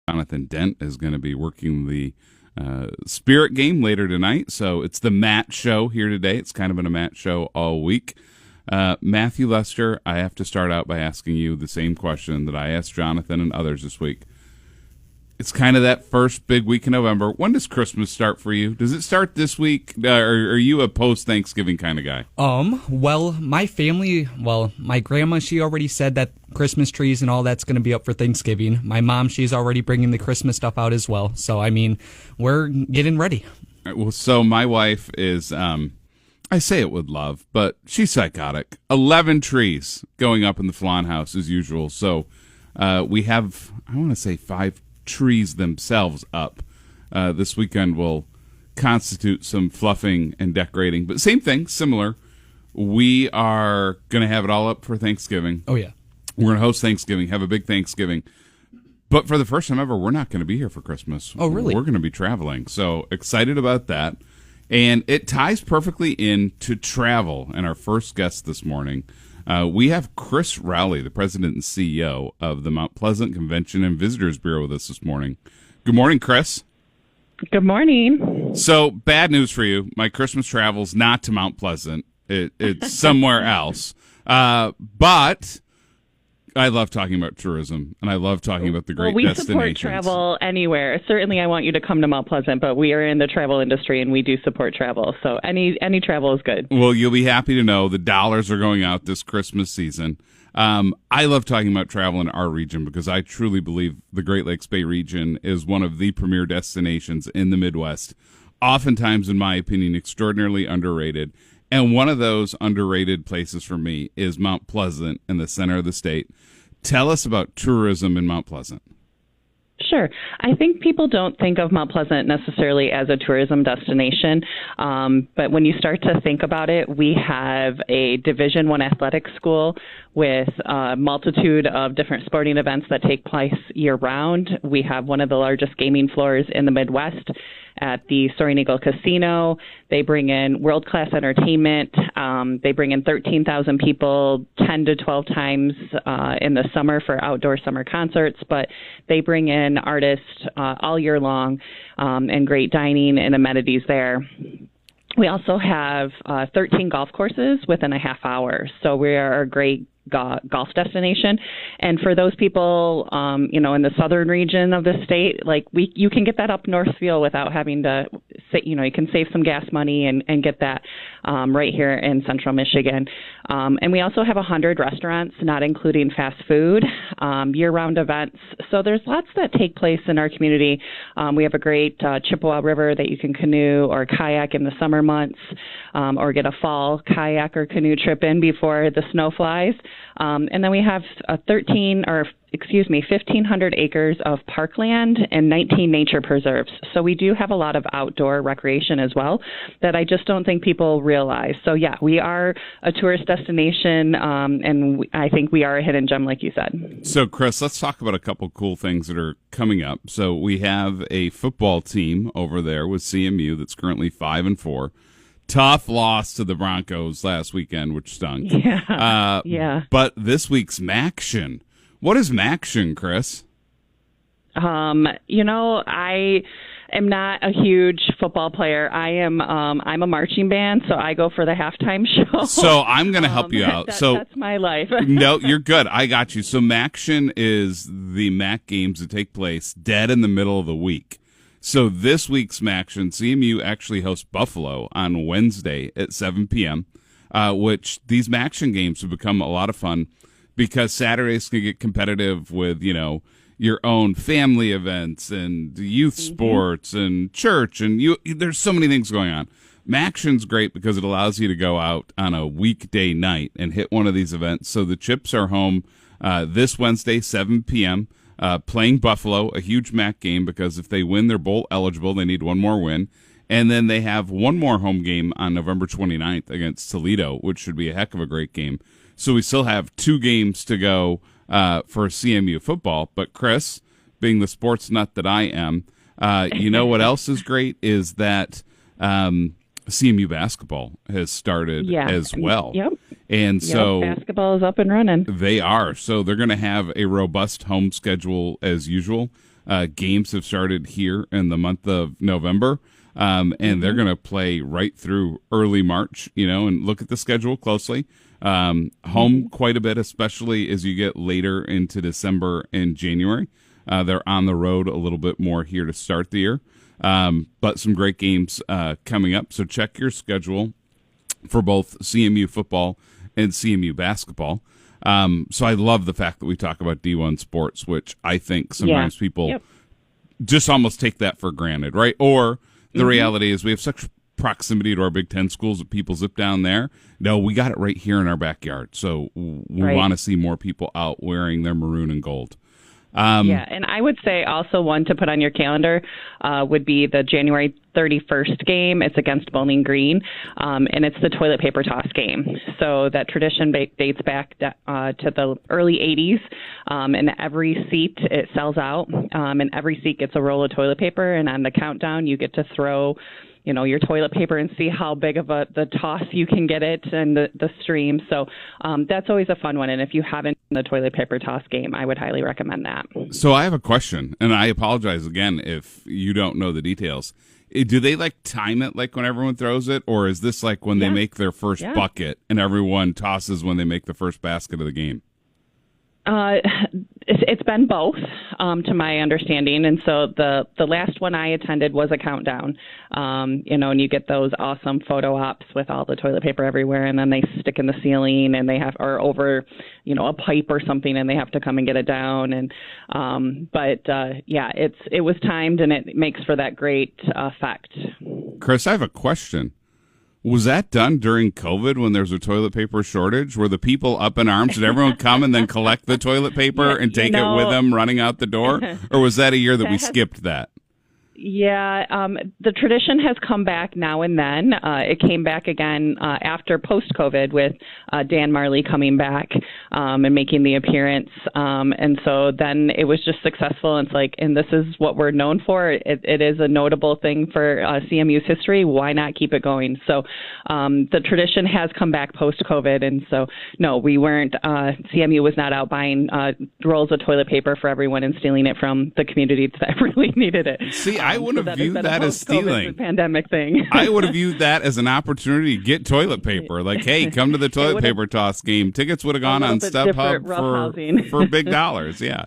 Jonathan Dent is going to be working the Spirit game later tonight. So it's the Matt Show here today. It's kind of been a Matt Show all week. Matthew Lester, I have to start out by asking you the same question that I asked Jonathan and others this week. It's kind of that first big week in November. When does Christmas start for you? Does it start this week, or are you a post-Thanksgiving kind of guy? Well, my family, my grandma, she already said that Christmas trees and all that's going to be up for Thanksgiving. My mom, she's already bringing the Christmas stuff out as well. So, I mean, we're getting ready. Well, so my wife is, I say it with love, but she's psychotic. 11 trees going up in the Flan house as usual. So we have, I want to say 5 trees themselves up. This weekend will constitute some fluffing and decorating, but same thing, similar. We are going to have it all up for Thanksgiving. Oh, yeah. We're going to host Thanksgiving, have a big Thanksgiving. But for the first time ever, we're not going to be here for Christmas. Oh, really? We're going to be traveling. So excited about that. And it ties perfectly into travel. And our first guest this morning, we have Chris Rowley, the president and CEO of the Mount Pleasant Convention and Visitors Bureau, with us this morning. Good morning, Chris. Good morning. So bad news for you. My Christmas travel's not to Mount Pleasant. It's somewhere else. But I love talking about tourism, and I love talking about the great destinations. We support travel anywhere. Certainly, I want you to come to Mount Pleasant, but we are in the travel industry, and we do support travel. So any travel is good. Well, you'll be happy to know the dollars are going out this Christmas season. I love talking about travel in our region because I truly believe the Great Lakes Bay region is one of the premier destinations in the Midwest. Oftentimes, in my opinion, extraordinarily underrated. And one of those underrated places for me is Mount Pleasant in the center of the state. Tell us about tourism in Mount Pleasant. Sure. I think people don't think of Mount Pleasant necessarily as a tourism destination, but when you start to think about it, we have a Division I athletic school with a multitude of different sporting events that take place year-round. We have one of the largest gaming floors in the Midwest at the Soaring Eagle Casino. They bring in world-class entertainment. They bring in 13,000 people 10 to 12 times in the summer for outdoor summer concerts, but they bring in artists all year long and great dining and amenities there. We also have 13 golf courses within a half hour, so we are a great golf destination. And for those people, in the southern region of the state, you can get that up Northfield without having to, you can save some gas money and get that right here in central Michigan. And we also have 100 restaurants, not including fast food, year-round events. So there's lots that take place in our community. We have a great Chippewa River that you can canoe or kayak in the summer months, or get a fall kayak or canoe trip in before the snow flies. And then we have 1,500 acres of parkland and 19 nature preserves. So we do have a lot of outdoor recreation as well that I just don't think people realize. So yeah, we are a tourist destination, and I think we are a hidden gem, like you said. So Chris, let's talk about a couple cool things that are coming up. So we have a football team over there with CMU that's currently 5-4. Tough loss to the Broncos last weekend, which stunk. Yeah. But this week's Maction. What is Maction, Chris? I am not a huge football player. I'm a marching band, so I go for the halftime show. So I'm going to help you out. That's my life. No, you're good. I got you. So Maction is the MAC games that take place dead in the middle of the week. So this week's Maction, CMU actually hosts Buffalo on Wednesday at 7 p.m., which these Maction games have become a lot of fun because Saturdays can get competitive with, your own family events and youth sports and church, and there's so many things going on. Maction's great because it allows you to go out on a weekday night and hit one of these events. So the Chips are home this Wednesday, 7 p.m., playing Buffalo, a huge MAC game because if they win, they're bowl eligible. They need one more win. And then they have one more home game on November 29th against Toledo, which should be a heck of a great game. So we still have 2 games to go for CMU football. But Chris, being the sports nut that I am, you know what else is great is that CMU basketball has started as well. Yep. And so basketball is up and running. They are. So they're going to have a robust home schedule as usual. games have started here in the month of November. And they're going to play right through early March, and look at the schedule closely. Home quite a bit, especially as you get later into December and January. They're on the road a little bit more here to start the year. But some great games coming up. So check your schedule for both CMU football and CMU basketball. So I love the fact that we talk about D1 sports, which I think sometimes people just almost take that for granted, right? Or the reality is we have such proximity to our Big Ten schools that people zip down there. No, we got it right here in our backyard. So we want to see more people out wearing their maroon and gold. And I would say also one to put on your calendar would be the January 31st game. It's against Bowling Green, and it's the toilet paper toss game. So that tradition dates back to the early 80s, and every seat, it sells out, and every seat gets a roll of toilet paper, and on the countdown, you get to throw your toilet paper and see how big of the toss you can get it and the stream. So that's always a fun one. And if you haven't done the toilet paper toss game, I would highly recommend that. So I have a question, and I apologize again if you don't know the details. Do they time it when everyone throws it, or is this when they make their first bucket and everyone tosses when they make the first basket of the game? It's been both, to my understanding. And so the last one I attended was a countdown, and you get those awesome photo ops with all the toilet paper everywhere, and then they stick in the ceiling and or over, a pipe or something, and they have to come and get it down. And, it was timed, and it makes for that great effect. Chris, I have a question. Was that done during COVID when there's a toilet paper shortage? Were the people up in arms? Did everyone come and then collect the toilet paper and take it with them running out the door? Or was that a year that we skipped that? Yeah, the tradition has come back now and then. It came back again after post-COVID with Dan Marley coming back and making the appearance. And so then it was just successful. And it's and this is what we're known for. It is a notable thing for CMU's history. Why not keep it going? So the tradition has come back post-COVID. And so, no, we weren't, CMU was not out buying rolls of toilet paper for everyone and stealing it from the communities that really needed it. See, I would have viewed that as stealing. Pandemic thing. I would have viewed that as an opportunity to get toilet paper. Hey, come to the toilet paper toss game. Tickets would have gone on StubHub for big dollars. Yeah.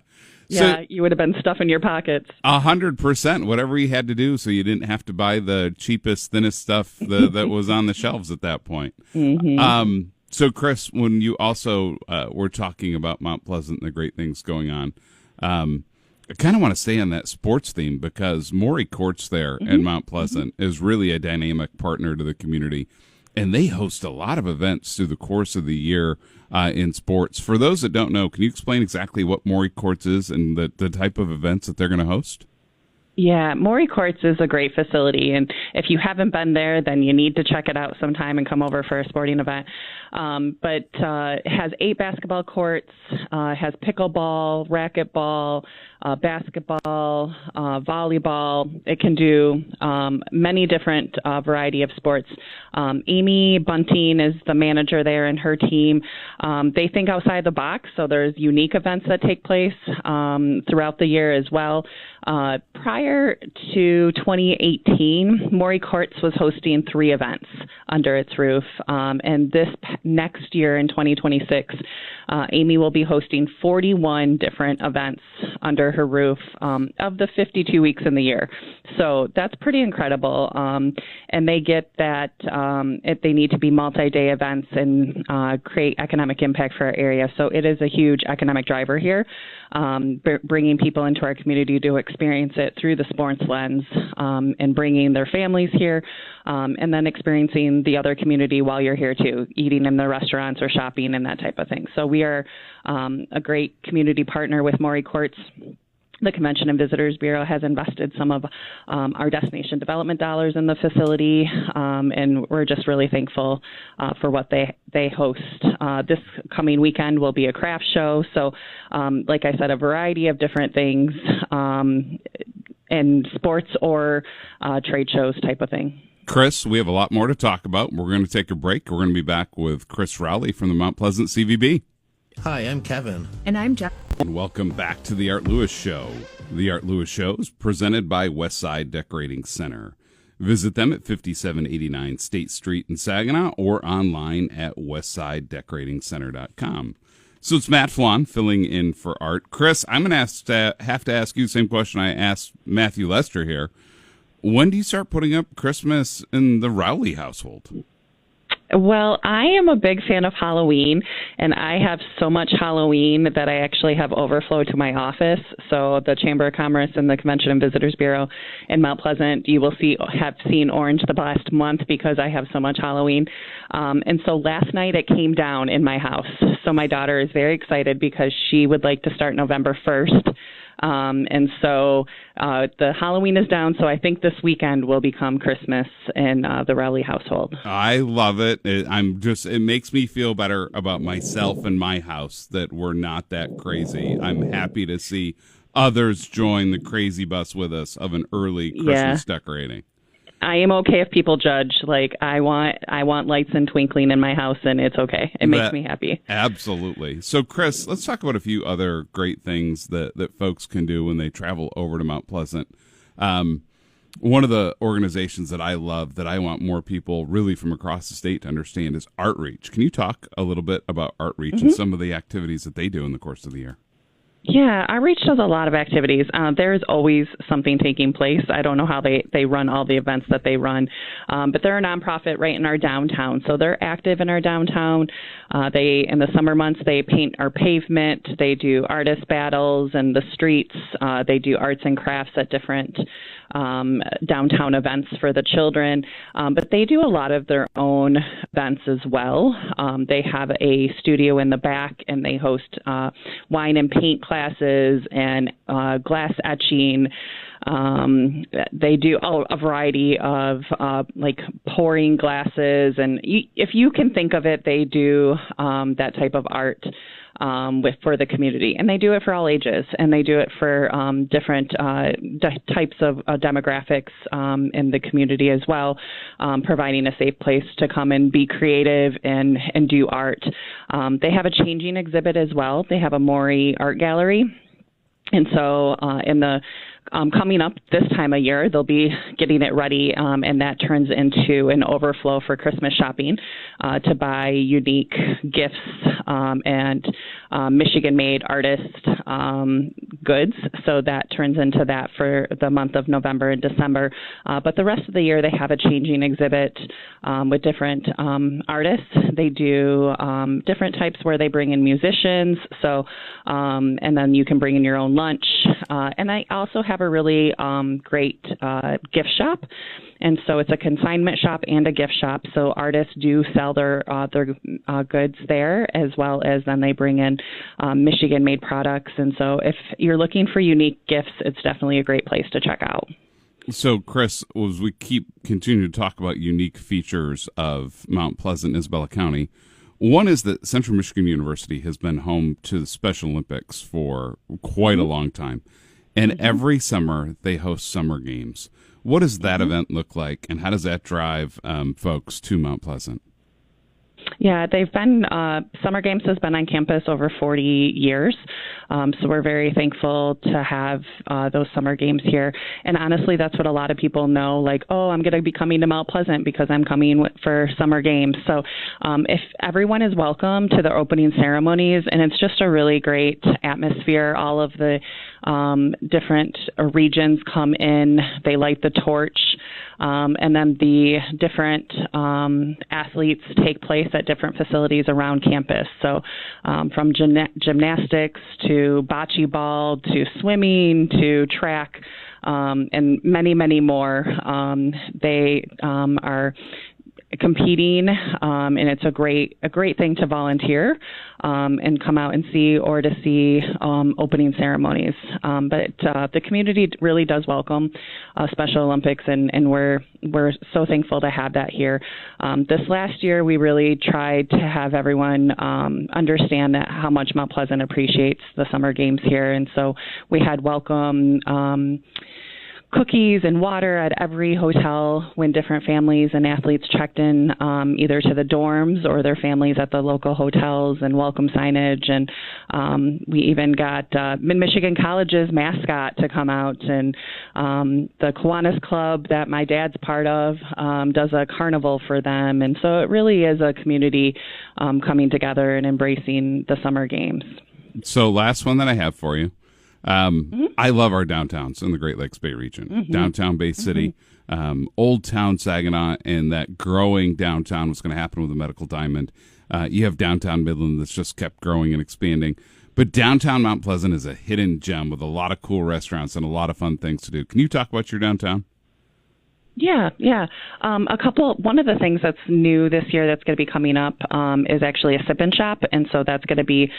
Yeah, you would have been stuffing your pockets. 100%. Whatever you had to do so you didn't have to buy the cheapest, thinnest stuff that was on the shelves at that point. Mm-hmm. So, Chris, when you also were talking about Mount Pleasant and the great things going on, I kind of want to stay on that sports theme because Morey Courts there in Mount Pleasant is really a dynamic partner to the community, and they host a lot of events through the course of the year in sports. For those that don't know, can you explain exactly what Morey Courts is and the type of events that they're going to host? Yeah, Morey Courts is a great facility, and if you haven't been there, then you need to check it out sometime and come over for a sporting event. But it has 8 basketball courts, has pickleball, racquetball, basketball, volleyball. It can do many different variety of sports. Amy Bunting is the manager there and her team. They think outside the box, so there's unique events that take place throughout the year as well. Prior to 2018, Morey Courts was hosting 3 events under its roof. And this next year in 2026, Amy will be hosting 41 different events under her roof of the 52 weeks in the year. So that's pretty incredible. And they get that they need to be multi-day events and create economic impact for our area. So it is a huge economic driver here, bringing people into our community to experience it through the sports lens and bringing their families here and then experiencing the other community while you're here too, eating in the restaurants or shopping and that type of thing. So we are a great community partner with Morey Courts. The Convention and Visitors Bureau has invested some of our destination development dollars in the facility, and we're just really thankful for what they host. This coming weekend will be a craft show, so like I said, a variety of different things in sports or trade shows type of thing. Chris, we have a lot more to talk about. We're going to take a break. We're going to be back with Chris Rowley from the Mount Pleasant CVB. Hi, I'm Kevin. And I'm Jeff. And welcome back to the Art Lewis Show. The Art Lewis Show is presented by Westside Decorating Center. Visit them at 5789 State Street in Saginaw or online at westsidedecoratingcenter.com. So it's Matt Flan filling in for Art. Chris, I'm going to have to ask you the same question I asked Matthew Lester here. When do you start putting up Christmas in the Rowley household? Well, I am a big fan of Halloween, and I have so much Halloween that I actually have overflow to my office. So the Chamber of Commerce and the Convention and Visitors Bureau in Mount Pleasant, you will have seen orange the last month because I have so much Halloween. And so last night it came down in my house. So my daughter is very excited because she would like to start November 1st. And so the Halloween is down, so I think this weekend will become Christmas in the Rowley household. I love it. It makes me feel better about myself and my house that we're not that crazy. I'm happy to see others join the crazy bus with us of an early Christmas decorating. I am okay if people judge. Like I want lights and twinkling in my house, and it's okay. It makes me happy. Absolutely. So, Chris, let's talk about a few other great things that folks can do when they travel over to Mount Pleasant. One of the organizations that I love that I want more people really from across the state to understand is Artreach. Can you talk a little bit about Artreach and some of the activities that they do in the course of the year? Yeah, Outreach does a lot of activities. There is always something taking place. I don't know how they run all the events that they run, but they're a nonprofit right in our downtown. So they're active in our downtown. In the summer months, they paint our pavement. They do artist battles in the streets. They do arts and crafts at different downtown events for the children. But they do a lot of their own events as well. They have a studio in the back, and they host wine and paint classes and glass etching. They do a variety of like pouring glasses, and if you can think of it, they do that type of art for the community, and they do it for all ages, and they do it for different types of demographics in the community as well, providing a safe place to come and be creative and do art. They have a changing exhibit as well. They have a Maury art gallery. And so coming up this time of year, they'll be getting it ready, and that turns into an overflow for Christmas shopping to buy unique gifts and Michigan-made artist goods. So that turns into that for the month of November and December. But the rest of the year, they have a changing exhibit with different artists. They do different types where they bring in musicians. So, and then you can bring in your own lunch. And I also have a really great gift shop. And so it's a consignment shop and a gift shop. So artists do sell their goods there, as well as then they bring in Michigan-made products. And so if you're looking for unique gifts, it's definitely a great place to check out. So, Chris, as we continue to talk about unique features of Mount Pleasant, Isabella County, one is that Central Michigan University has been home to the Special Olympics for quite a long time. And every summer they host summer games. What does that event look like, and how does that drive folks to Mount Pleasant? Yeah, they've been, Summer Games has been on campus over 40 years. So we're very thankful to have those summer games here. And honestly, that's what a lot of people know, like, oh, I'm going to be coming to Mount Pleasant because I'm coming for summer games. So if everyone is welcome to the opening ceremonies, and it's just a really great atmosphere. All of the different regions come in, they light the torch. And then the different athletes take place at different facilities around campus. So from gymnastics to bocce ball to swimming to track and many, many more. They are competing, and it's a great thing to volunteer and come out and see, or to see opening ceremonies. But the community really does welcome Special Olympics, and we're so thankful to have that here. This last year, we really tried to have everyone understand that how much Mount Pleasant appreciates the summer games here, and so we had welcome cookies and water at every hotel when different families and athletes checked in, either to the dorms or their families at the local hotels, and welcome signage. And we even got Mid-Michigan College's mascot to come out, and the Kiwanis Club that my dad's part of does a carnival for them. And so it really is a community coming together and embracing the summer games. So last one that I have for you. I love our downtowns in the Great Lakes Bay region. Downtown Bay City, Old Town Saginaw, and that growing downtown, what's going to happen with the Medical Diamond. You have downtown Midland that's just kept growing and expanding. But downtown Mount Pleasant is a hidden gem with a lot of cool restaurants and a lot of fun things to do. Can you talk about your downtown? Yeah. One of the things that's new this year that's going to be coming up is actually a sip and shop. And so that's going to be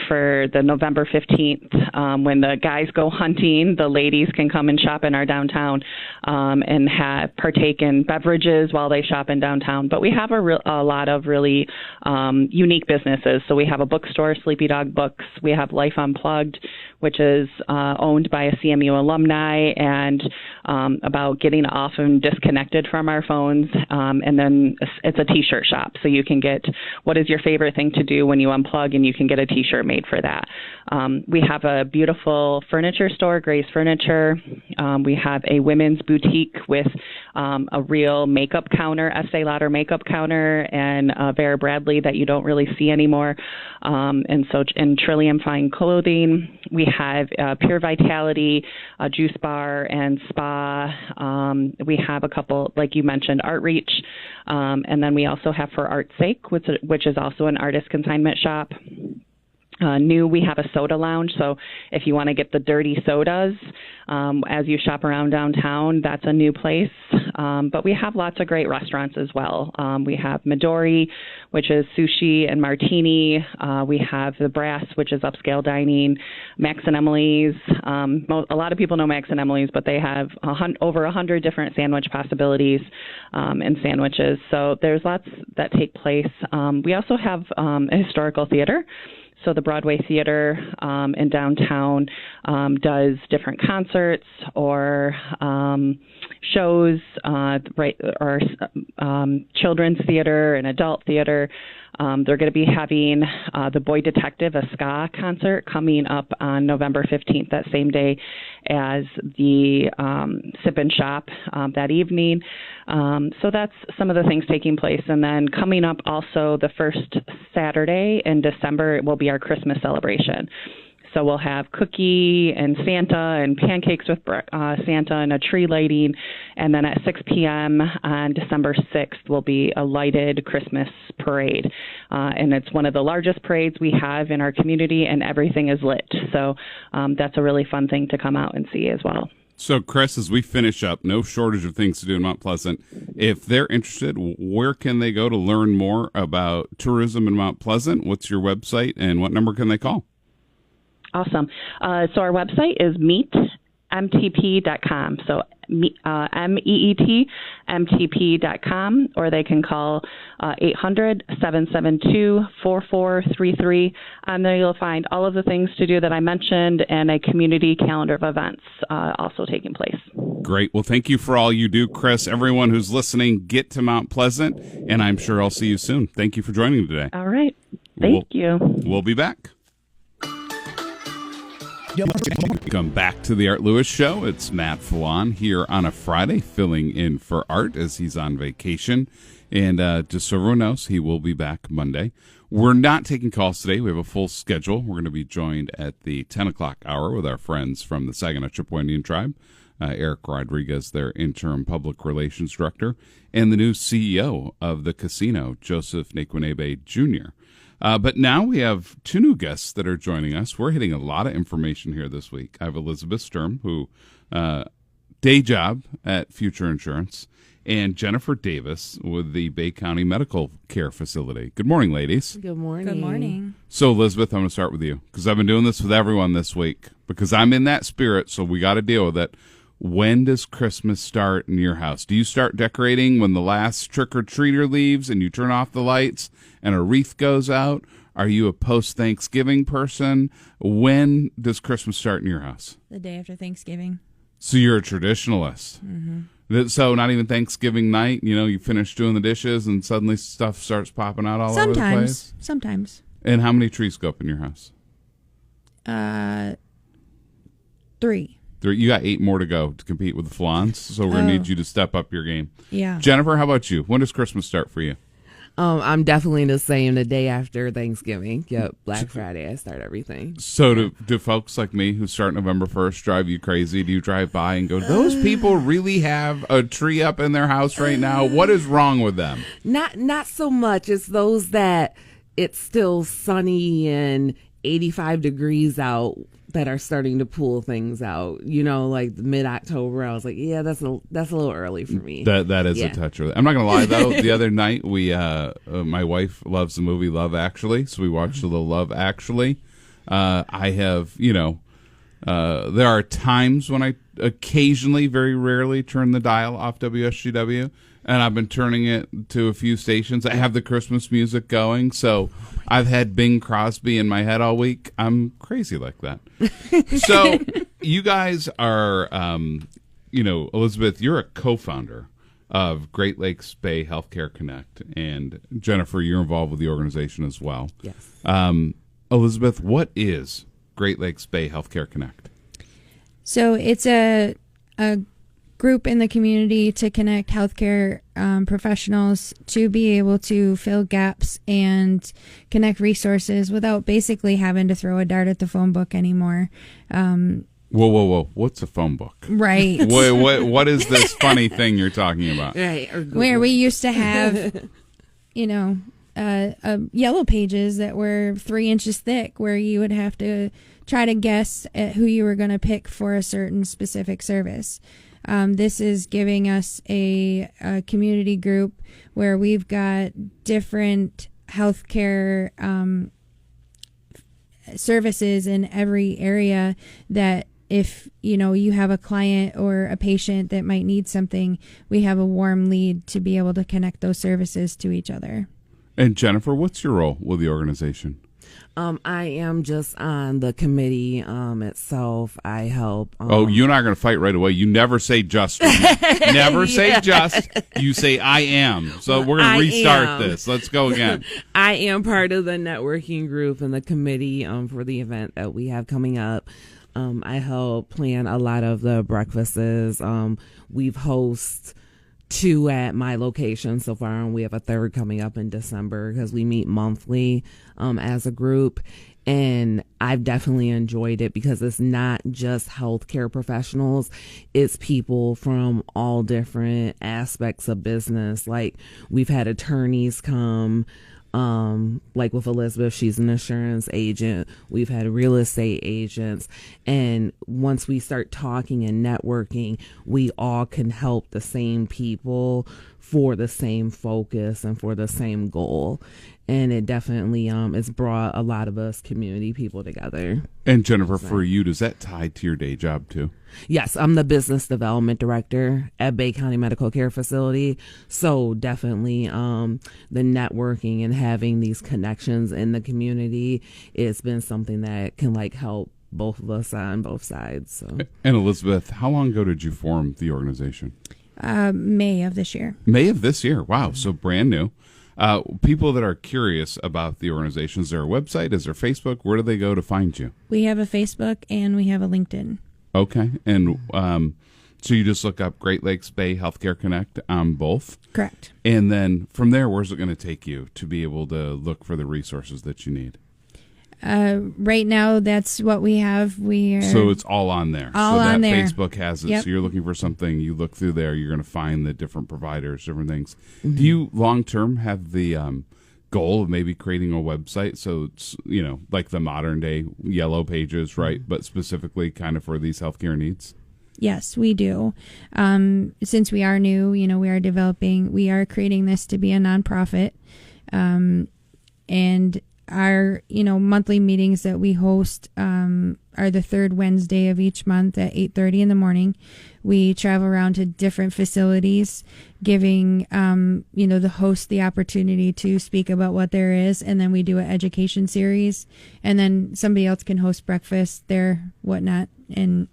for the November 15th, when the guys go hunting, the ladies can come and shop in our downtown and partake in beverages while they shop in downtown. But we have a lot of really unique businesses. So we have a bookstore, Sleepy Dog Books. We have Life Unplugged, which is owned by a CMU alumni and about getting off and disconnected from our phones. And then it's a T-shirt shop. So you can get what is your favorite thing to do when you unplug, and you can get a T-shirt made for that. We have a beautiful furniture store, Gray's Furniture. We have a women's boutique with a real makeup counter, Estee Lauder makeup counter, and Vera Bradley that you don't really see anymore. And Trillium Fine Clothing. We have Pure Vitality, a juice bar and spa. We have a couple, like you mentioned, Art Reach. And then we also have For Art's Sake, which is also an artist consignment shop. New, we have a soda lounge, so if you want to get the dirty sodas as you shop around downtown, that's a new place. But we have lots of great restaurants as well. We have Midori, which is sushi and martini. We have The Brass, which is upscale dining. Max and Emily's. A lot of people know Max and Emily's, but they have over 100 different sandwich possibilities and sandwiches. So there's lots that take place. We also have a historical theater. So the Broadway Theater in downtown does different concerts or shows, or children's theater and adult theater. They're going to be having the Boy Detective, a ska concert, coming up on November 15th, that same day as the Sip and Shop that evening. So that's some of the things taking place. And then coming up also the first Saturday in December will be our Christmas celebration. So we'll have cookie and Santa and pancakes with Santa and a tree lighting. And then at 6 p.m. on December 6th will be a lighted Christmas parade. And it's one of the largest parades we have in our community, and everything is lit. So that's a really fun thing to come out and see as well. So, Chris, as we finish up, no shortage of things to do in Mount Pleasant. If they're interested, where can they go to learn more about tourism in Mount Pleasant? What's your website, and what number can they call? Awesome. So our website is meetmtp.com. So meetmtp.com, or they can call 800-772-4433. And there you'll find all of the things to do that I mentioned, and a community calendar of events also taking place. Great. Well, thank you for all you do, Chris. Everyone who's listening, get to Mount Pleasant, and I'm sure I'll see you soon. Thank you for joining me today. All right. Thank you. We'll be back. Welcome back to the Art Lewis Show. It's Matt Fallon here on a Friday, filling in for Art as he's on vacation. And just so everyone knows, he will be back Monday. We're not taking calls today. We have a full schedule. We're going to be joined at the 10 o'clock hour with our friends from the Saginaw Chippewa Indian Tribe, Eric Rodriguez, their interim public relations director, and the new CEO of the casino, Joseph Naquinebe Jr. But now we have two new guests that are joining us. We're hitting a lot of information here this week. I have Elizabeth Sturm, who day job at Future Insurance, and Jennifer Davis with the Bay County Medical Care Facility. Good morning, ladies. Good morning. Good morning. So, Elizabeth, I'm going to start with you because I've been doing this with everyone this week because I'm in that spirit, so we got to deal with it. When does Christmas start in your house? Do you start decorating when the last trick-or-treater leaves and you turn off the lights and a wreath goes out? Are you a post-Thanksgiving person? When does Christmas start in your house? The day after Thanksgiving. So you're a traditionalist. So not even Thanksgiving night, you finish doing the dishes and suddenly stuff starts popping out all over the place? Sometimes. And how many trees go up in your house? 3. You got 8 more to go to compete with the Flans, so we're going to need you to step up your game. Yeah. Jennifer, how about you? When does Christmas start for you? I'm definitely the same the day after Thanksgiving. Yep, Black Friday, I start everything. So do folks like me who start November 1st drive you crazy? Do you drive by and go, those people really have a tree up in their house right now? What is wrong with them? Not so much. It's those that it's still sunny and 85 degrees out that are starting to pull things out. Like mid-October, I was like, yeah, that's a little early for me. That is a touch early. I'm not gonna lie though. The other night we my wife loves the movie Love Actually, so we watched a little Love Actually. I have there are times when I occasionally, very rarely, turn the dial off WSGW, and I've been turning it to a few stations. I have the Christmas music going, so I've had Bing Crosby in my head all week. I'm crazy like that. So you guys are, Elizabeth, you're a co-founder of Great Lakes Bay Healthcare Connect, and Jennifer, you're involved with the organization as well. Yes. Elizabeth, what is Great Lakes Bay Healthcare Connect? So it's a group in the community to connect healthcare professionals to be able to fill gaps and connect resources without basically having to throw a dart at the phone book anymore. Whoa! What's a phone book? Right. What is this funny thing you're talking about? Right. Where we used to have, yellow pages that were 3 inches thick, where you would have to try to guess at who you were going to pick for a certain specific service. This is giving us a community group where we've got different healthcare services in every area that if, you have a client or a patient that might need something, we have a warm lead to be able to connect those services to each other. And Jennifer, what's your role with the organization? I am just on the committee itself. I help. You and I are going to fight right away. You never say just. Never say just. You say I am. So we're going to restart this. Let's go again. I am part of the networking group and the committee for the event that we have coming up. I help plan a lot of the breakfasts. We've hosted 2 at my location so far, and we have a 3rd coming up in December because we meet monthly as a group. And I've definitely enjoyed it because it's not just healthcare professionals. It's people from all different aspects of business. Like we've had attorneys come, like with Elizabeth, she's an insurance agent. We've had real estate agents. And once we start talking and networking, we all can help the same people for the same focus and for the same goal. And it definitely has brought a lot of us community people together. And Jennifer, for you, does that tie to your day job too? Yes, I'm the business development director at Bay County Medical Care Facility. So definitely the networking and having these connections in the community, it's been something that can help both of us on both sides. So. And Elizabeth, how long ago did you form the organization? May of this year. May of this year. Wow. So brand new. People that are curious about the organization, is there a website? Is there Facebook? Where do they go to find you? We have a Facebook and we have a LinkedIn. Okay. And so you just look up Great Lakes Bay Healthcare Connect on both? Correct. And then from there, where's it going to take you to be able to look for the resources that you need? Right now, that's what we have. So it's all on there. All on there. Facebook has it. Yep. So you're looking for something, you look through there, you're going to find the different providers, different things. Mm-hmm. Do you long term have the goal of maybe creating a website so it's, like the modern day yellow pages, right? But specifically kind of for these healthcare needs? Yes, we do. Since we are new, we are creating this to be a nonprofit. And our monthly meetings that we host are the third Wednesday of each month at 8:30 in the morning. We travel around to different facilities, giving the host the opportunity to speak about what there is, and then we do an education series, and then somebody else can host breakfast there, whatnot, and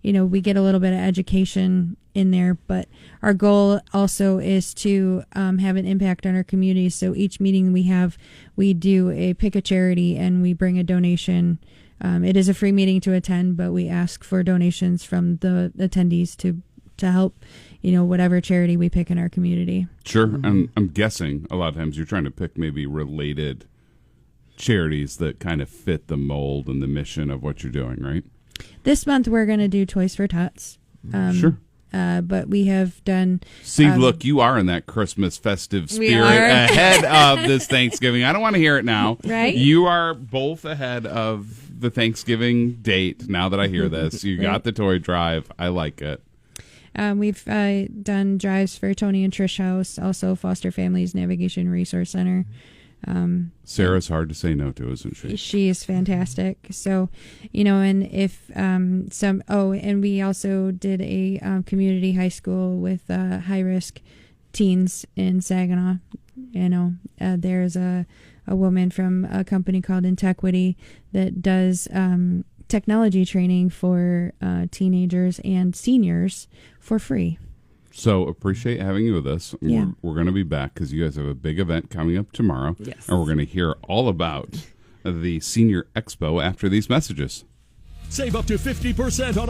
we get a little bit of education in there. But our goal also is to have an impact on our community. So each meeting we do a pick a charity and we bring a donation. It is a free meeting to attend, but we ask for donations from the attendees to help, whatever charity we pick in our community. Sure. And I'm guessing a lot of times you're trying to pick maybe related charities that kind of fit the mold and the mission of what you're doing, right? This month we're going to do Toys for Tots. Sure. But we have done. See, look, you are in that Christmas festive We spirit are. ahead of this Thanksgiving. I don't want to hear it now. Right? You are both ahead of the Thanksgiving date. Now that I hear this, you got the toy drive. I like it. We've done drives for Tony and Trish House, also Foster Families Navigation Resource Center. Sarah's hard to say no to, isn't she? She is fantastic. So, and if and we also did a community high school with high risk teens in Saginaw. There's a woman from a company called Intequity that does technology training for teenagers and seniors for free. So appreciate having you with us. Yeah. We're going to be back because you guys have a big event coming up tomorrow. Yes. And we're going to hear all about the Senior Expo after these messages. Save up to 50% on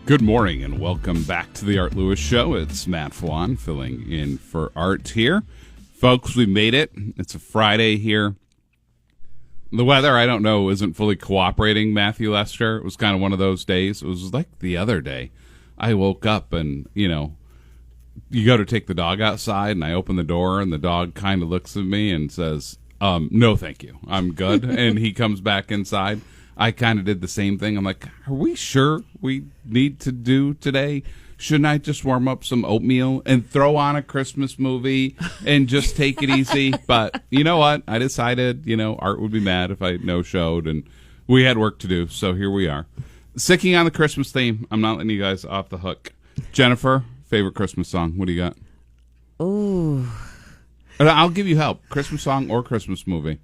Good morning and welcome back to the Art Lewis Show. It's Matt Flan filling in for Art here. Folks, we made it. It's a Friday here. The weather, I don't know, isn't fully cooperating, Matthew Lester. It was kind of one of those days. It was like the other day. I woke up and, you go to take the dog outside and I open the door and the dog kind of looks at me and says, no, thank you. I'm good. And he comes back inside. I kind of did the same thing. I'm like, are we sure we need to do today? Shouldn't I just warm up some oatmeal and throw on a Christmas movie and just take it easy? But you know what? I decided, Art would be mad if I no-showed, and we had work to do, so here we are. Sticking on the Christmas theme, I'm not letting you guys off the hook. Jennifer, favorite Christmas song? What do you got? Ooh. I'll give you help. Christmas song or Christmas movie?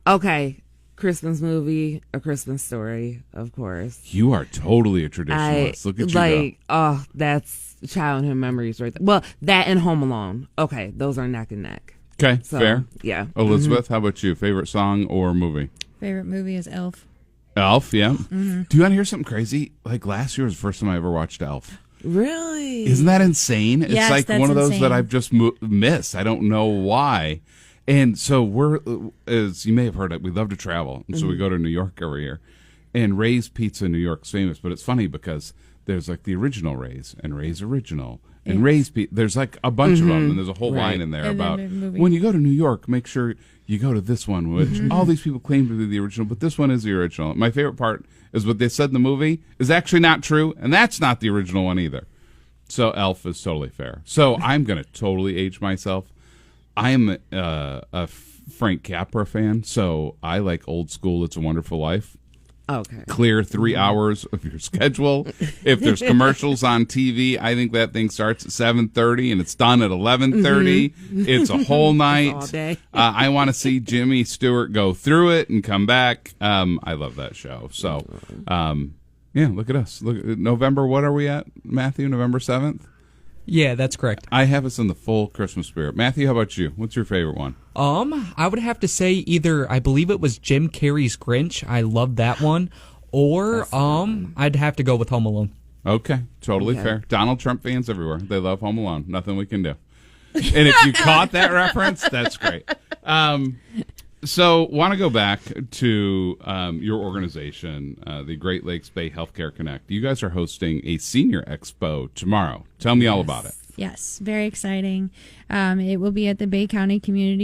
Okay. Christmas movie, A Christmas Story, of course. You are totally a traditionalist. Look at you go. That's childhood memories right there. Well, that and Home Alone. Okay, those are neck and neck. Okay, So, fair. Yeah. Elizabeth, how about you? Favorite song or movie? Favorite movie is Elf. Elf, yeah. Do you want to hear something crazy? Like last year was the first time I ever watched Elf. Really? Isn't that insane? It's Yes, like that's one of those insane. that I've just missed. I don't know why. And so we're, as you may have heard, we love to travel. And so we go to New York every year. And Ray's Pizza in New York's famous. But it's funny because there's like the original Ray's and Ray's Original. And Ray's Pizza. There's like a bunch of them. And there's a whole line in there And then about the movie. when you go to New York, make sure you go to this one, which all these people claim to be the original. But this one is the original. My favorite part is what they said in the movie is actually not true. And that's not the original one either. So Elf is totally fair. So I'm going to totally age myself. I'm a Frank Capra fan, so I like old school It's a Wonderful Life. Okay. Clear 3 hours of your schedule. If there's commercials on TV, I think that thing starts at 7:30 and it's done at 11:30. It's a whole night. all day. I want to see Jimmy Stewart go through it and come back. I love that show. So, yeah, look at us. Look, November, what are we at, Matthew? November 7th? Yeah, that's correct. I have us in the full Christmas spirit. Matthew, how about you? What's your favorite one? I would have to say either I believe it was Jim Carrey's Grinch. I love that one. Or I'd have to go with Home Alone. Okay, totally fair. Donald Trump fans everywhere. They love Home Alone. Nothing we can do. And if you caught that reference, that's great. So, want to go back to your organization, the Great Lakes Bay Healthcare Connect. You guys are hosting a senior expo tomorrow. Tell me all about it. Yes, very exciting. It will be at the Bay County Community